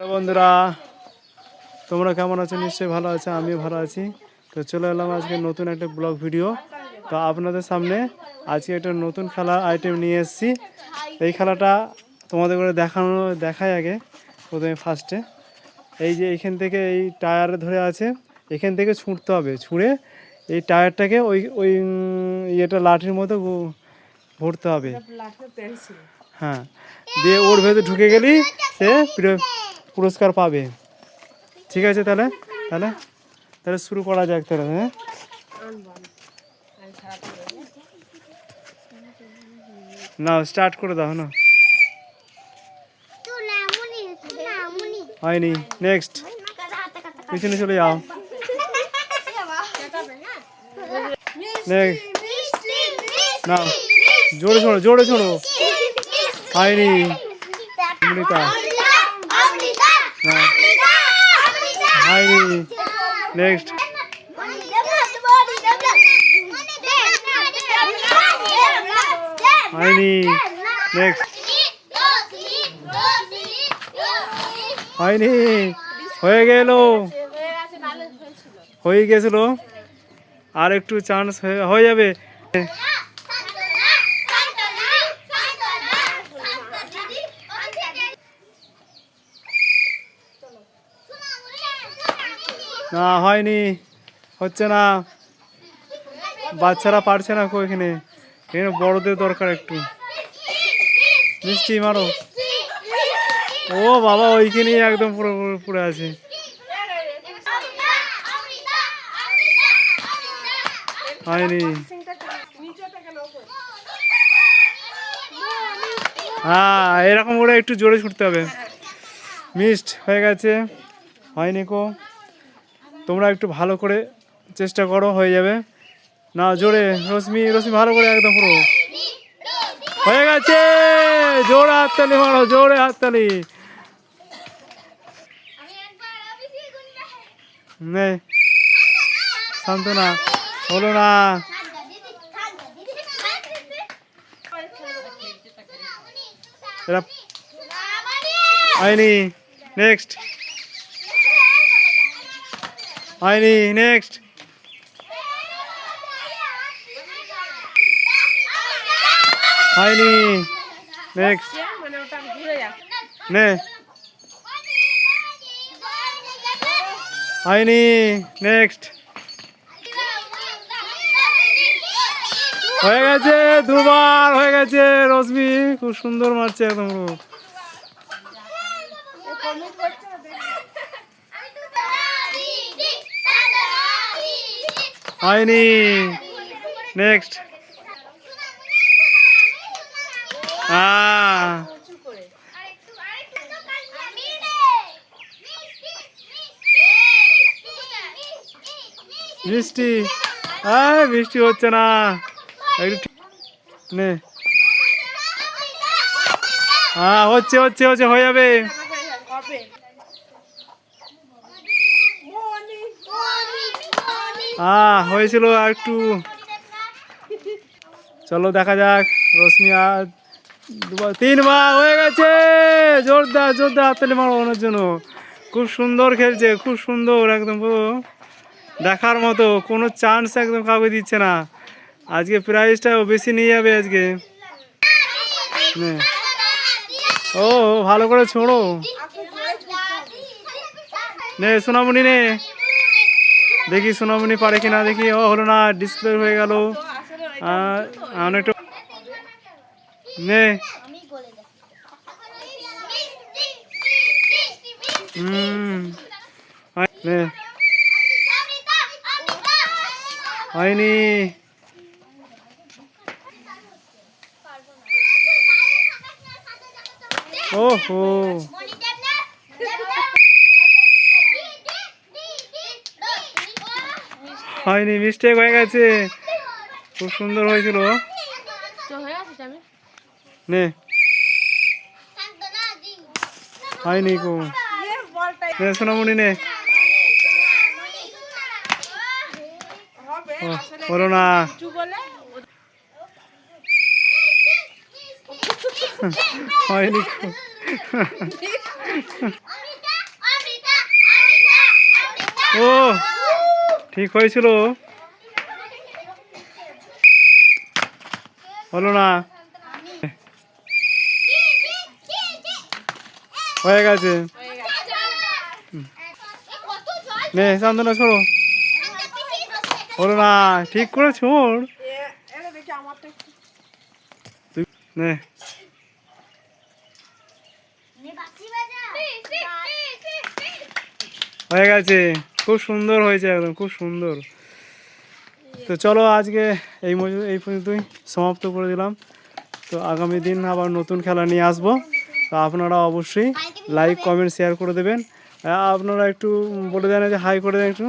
বন্ধুরা, তোমরা কেমন আছো? নিশ্চয়ই ভালো আছো, আমিও ভালো আছি। তো চলে এলাম আজকে নতুন একটা ব্লগ ভিডিও। তো আপনাদের সামনে আজকে একটা নতুন খেলার আইটেম নিয়ে এসেছি। এই খেলাটা তোমাদের করে দেখাই আগে। প্রথমে ফার্স্টে এই যে এইখান থেকে এই টায়ার ধরে আছে, এখান থেকে ছুঁড়তে হবে। ছুঁড়ে এই টায়ারটাকে ওই ওই ইয়েটা লাঠির মতো ভরতে হবে। হ্যাঁ, দিয়ে ওর ভেতরে ঢুকে গেলেই সে পুরস্কার পাবে। ঠিক আছে, তাহলে তাহলে তাহলে শুরু করা যাক তাহলে। হ্যাঁ, না স্টার্ট করে দাও না। হয়নি, নেক্সট। পিছনে চলে যাও। না, জোরে ছোড়ো, জোরে ছোড়ো। হয়নি, অমৃতা। হয়নি, নেক্সট। হয়নি, নেক্সট। হয়নি, হয়ে গেল, হয়ে গেছিল। আর একটু চান্স হয়ে যাবে। না, হয়নি, হচ্ছে না। বাচ্চারা পারছে না এখানে, এখানে বড়দের দরকার একটু। মিষ্টি মারো। ও বাবা, ওইখানে একদম পুরো পুরো আছে। হয়নি। হ্যাঁ, এরকম করে একটু জোরে ছুটতে হবে। মিস্ট হয়ে গেছে, হয়নি কো। তোমরা একটু ভালো করে চেষ্টা করো, হয়ে যাবে। না, জোরে রশ্মি, রশ্মি ভালো করে, একদম পুরো হয়ে গেছে। জোরে হাততালি মারো, জোরে হাততালি। নে, শান্ত না, হলো না। হয়নি, নেক্সট। হয়নি, নেক্সট। হয়নি, নেক্সট। নে, হয়নি, নেক্সট। হয়ে গেছে, দুবার হয়ে গেছে। রশ্মি খুব সুন্দর মারছে একদম। হয়নি, নেক্সট। মিষ্টি, বৃষ্টি হচ্ছে না। নে, হ্যাঁ, হচ্ছে হচ্ছে হচ্ছে, হয়ে যাবে। হ্যাঁ, হয়েছিল আর একটু। চলো দেখা যাক। রশ্মি আর দুবার, তিনবার হয়ে গেছে। জোরদার জোরদার হাততালি মারো ওনার জন্য। খুব সুন্দর খেলছে, খুব সুন্দর একদম, দেখার মতো। কোনো চান্স একদম কাউকে দিচ্ছে না। আজকে প্রাইজটাও বেশি নিয়ে যাবে আজকে। ও, ভালো করে ছোড়ো। নে সোনামণি, নে দেখি সোনামণি পারে কিনা দেখি। ও, হলো না, ডিসপ্লে হয়ে গেল। অনেকটা। নে, নে, হয়নি। ওহো, হয়নি, মিস্টেক হয়ে গেছে। খুব সুন্দর হয়েছিল। নে, হয়নি কো। নে সোনামণি, নে। হলো না। হয়নি। ও ঠিক হয়েছিল, হলো না, হয়ে গেছে। নে চান্দনা ছোড়ো, হলো না, ঠিক করে ছোড়। নে হয়ে গেছে, খুব সুন্দর হয়েছে, একদম খুব সুন্দর। তো চলো আজকে এই পর্যন্তই সমাপ্ত করে দিলাম। তো আগামী দিন আবার নতুন খেলা নিয়ে আসবো। তো আপনারা অবশ্যই লাইক কমেন্ট শেয়ার করে দেবেন। আপনারা একটু বলে দেন যে হাই করে দেন একটু।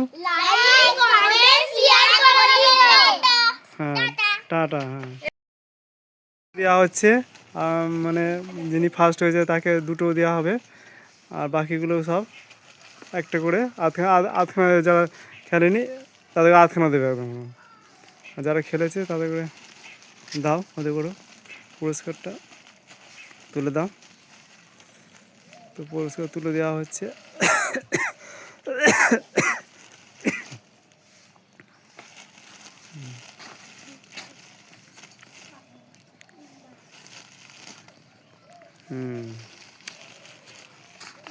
হ্যাঁ টাটা। হ্যাঁ দেওয়া হচ্ছে, মানে যিনি ফার্স্ট হয়েছে তাকে দুটো দেওয়া হবে, আর বাকিগুলো সব একটা করে আধখানা যারা খেলেনি তাদেরকে আধখানা দেবে একদম, আর যারা খেলেছে তাদেরকে দাও, ওদের করে পুরস্কারটা তুলে দাও। তো পুরস্কার তুলে দেওয়া হচ্ছে।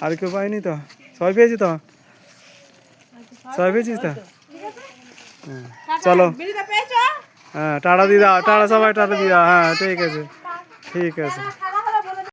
আর কেউ পাইনি তো, সবাই পেয়েছি তো, সবাই পেয়েছিস তো। চলো হ্যাঁ টাটা দিয়ে দাও, টাটা সবাই টাটা দিয়ে দাও। হ্যাঁ ঠিক আছে, ঠিক আছে।